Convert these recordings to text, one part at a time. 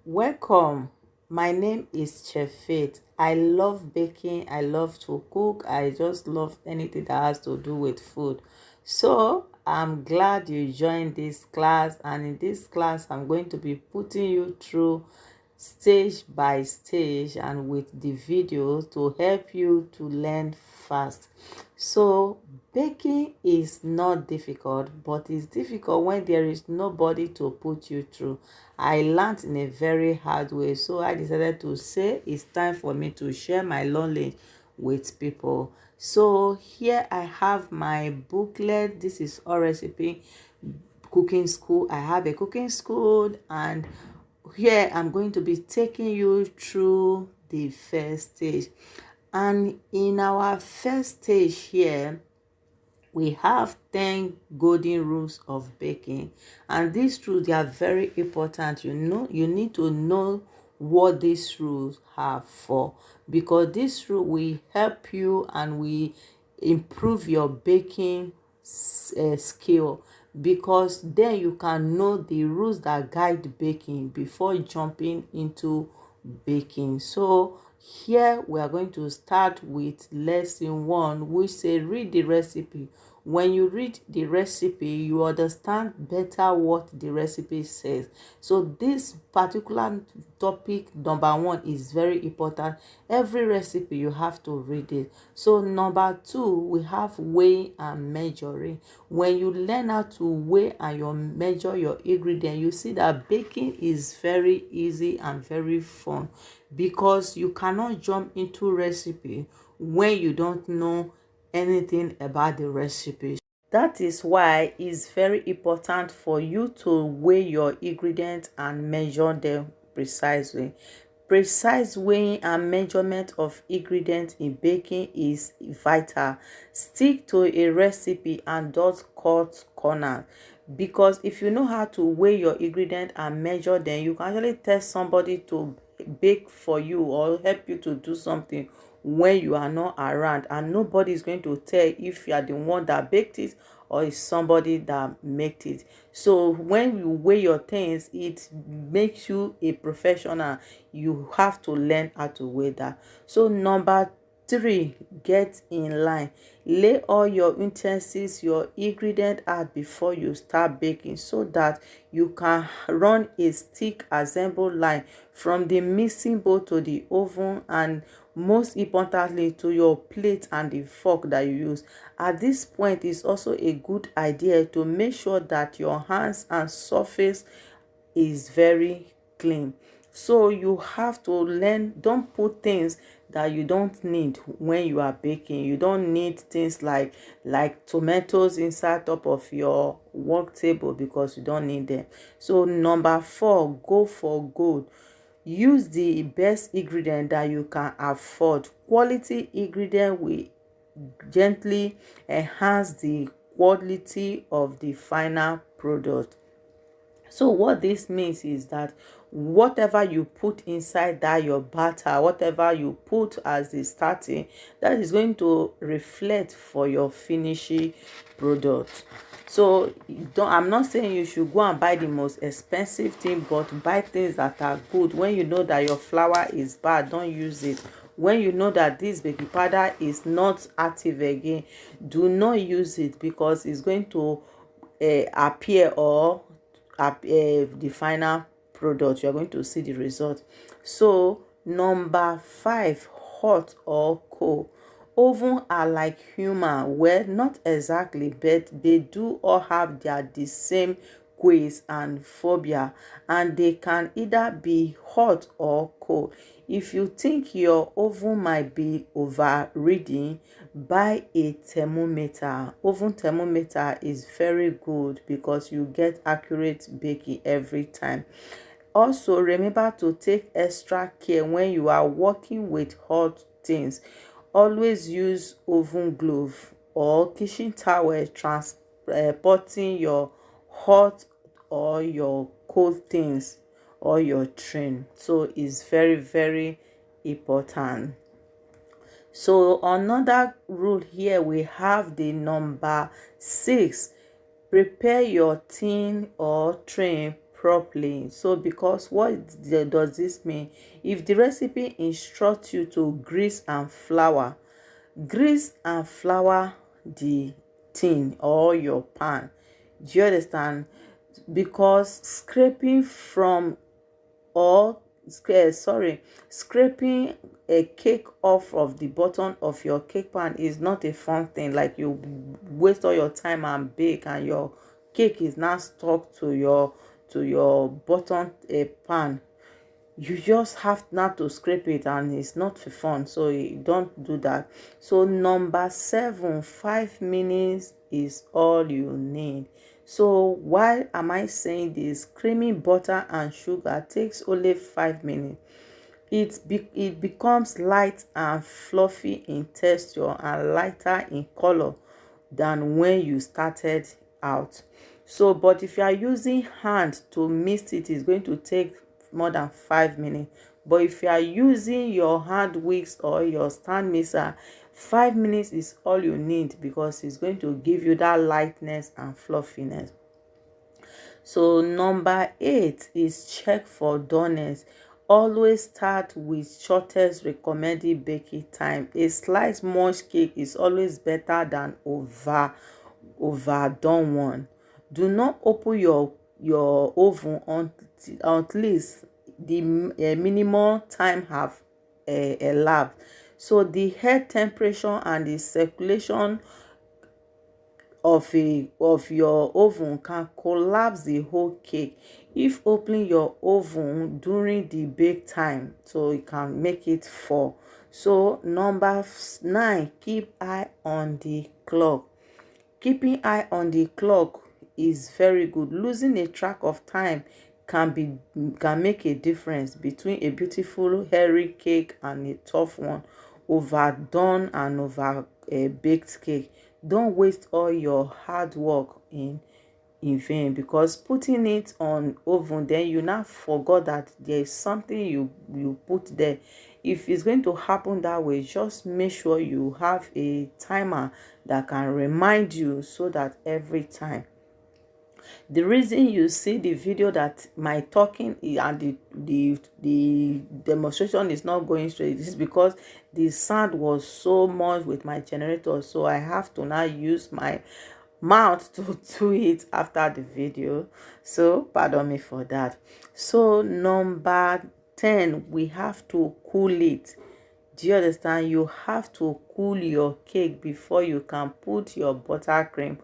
Welcome. My name is Chef Faith. I love baking. I love to cook. I just love anything that has to do with food. So I'm glad you joined this class. And in this class, I'm going to be putting you through stage by stage and with the videos to help you to learn fast. So baking is not difficult, but it's difficult when there is nobody to put you through. I learned in a very hard way, so I decided to say it's time for me to share my knowledge with people. So here I have my booklet. This is All Recipe Cooking School. I have a cooking school, and here I'm going to be taking you through the first stage. And in our first stage here, we have 10 golden rules of baking, and these rules, they are very important. You need to know what these rules are for, because this rule will help you and will improve your baking skill, because then you can know the rules that guide baking before jumping into baking. So here we are going to start with lesson 1, which say read the recipe. When you read the recipe, you understand better what the recipe says. So this particular topic number 1 is very important. Every recipe you have to read it. So number 2, we have weigh and measuring. When you learn how to weigh and you measure your ingredient, you see that baking is very easy and very fun, because you cannot jump into recipe when you don't know anything about the recipe. That is why it's very important for you to weigh your ingredients and measure them precisely. Precise weighing and measurement of ingredients in baking is vital. Stick to a recipe and don't cut corners, because if you know how to weigh your ingredients and measure them, you can actually tell somebody to bake for you or help you to do something when you are not around, and nobody is going to tell if you are the one that baked it or is somebody that made it. So when you weigh your things, it makes you a professional. You have to learn how to weigh that. So number 3, get in line. Lay all your utensils, your ingredient out before you start baking, so that you can run a stick assemble line from the mixing bowl to the oven, and most importantly to your plate and the fork that you use. At this point, it's also a good idea to make sure that your hands and surface is very clean. So you have to learn, don't put things that you don't need when you are baking. You don't need things like tomatoes inside top of your work table, because you don't need them. So number 4, go for gold. Use the best ingredient that you can afford. Quality ingredient will gently enhance the quality of the final product. So what this means is that whatever you put inside that your batter, whatever you put as the starting, that is going to reflect for your finishing product. So I'm not saying you should go and buy the most expensive thing, but buy things that are good. When you know that your flour is bad, don't use it. When you know that this baking powder is not active again, do not use it, because it's going to appear or the final product. You are going to see the result. So number 5, hot or cold. Oven are like human. Well, not exactly, but they do all have the same quiz and phobia, and they can either be hot or cold. If you think your oven might be overreading, buy a thermometer. Oven thermometer is very good, because you get accurate baking every time. Also, remember to take extra care when you are working with hot things. Always use oven glove or kitchen towel transporting your hot or your cold things or your train. So it's very, very important. So another rule here, we have the number 6. Prepare your tin or tray properly. So because what does this mean? If the recipe instructs you to grease and flour the tin or your pan. Do you understand? Because or scraping a cake off of the bottom of your cake pan is not a fun thing. Like, you waste all your time and bake, and your cake is now stuck to your bottom pan. You just have not to scrape it, and it's not for fun, so you don't do that. So number 7, 5 minutes is all you need. So why am I saying this? Creaming butter and sugar takes only 5 minutes. It becomes light and fluffy in texture and lighter in color than when you started out. So but if you are using hand to mix it, it's going to take more than 5 minutes. But if you are using your hand whisk or your stand mixer, 5 minutes is all you need, because it's going to give you that lightness and fluffiness. So number 8 is check for doneness. Always start with shortest recommended baking time. A sliced munch cake is always better than overdone one. Do not open your oven until at least the minimum time have elapsed. So the head temperature and the circulation of your oven can collapse the whole cake. If opening your oven during the bake time, so it can make it fall. So number 9, keep eye on the clock. Keeping eye on the clock is very good. Losing a track of time can make a difference between a beautiful hairy cake and a tough one, overdone and over baked cake. Don't waste all your hard work in vain, because putting it on oven, then you now forgot that there is something you put there. If it's going to happen that way, just make sure you have a timer that can remind you, so that every time. The reason you see the video that my talking and the demonstration is not going straight is because the sound was so much with my generator, so I have to now use my mouth to do it after the video. So pardon me for that. So number 10, we have to cool it. Do you understand? You have to cool your cake before you can put your buttercream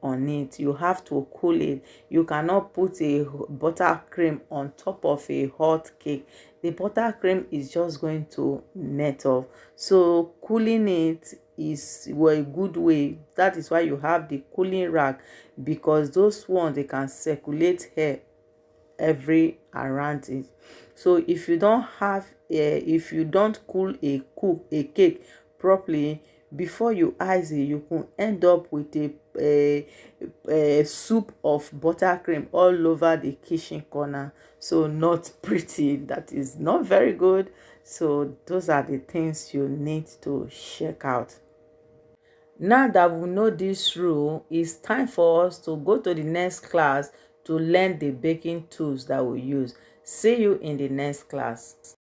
on it. You have to cool it. You cannot put a buttercream on top of a hot cake. The buttercream is just going to melt off. So cooling it is a good way. That is why you have the cooling rack, because those ones, they can circulate air every around it. So if you don't cool a cake properly before you ice it, you can end up with a soup of buttercream all over the kitchen corner. So not pretty. That is not very good. So those are the things you need to check out. Now that we know this rule, it's time for us to go to the next class to learn the baking tools that we use. See you in the next class.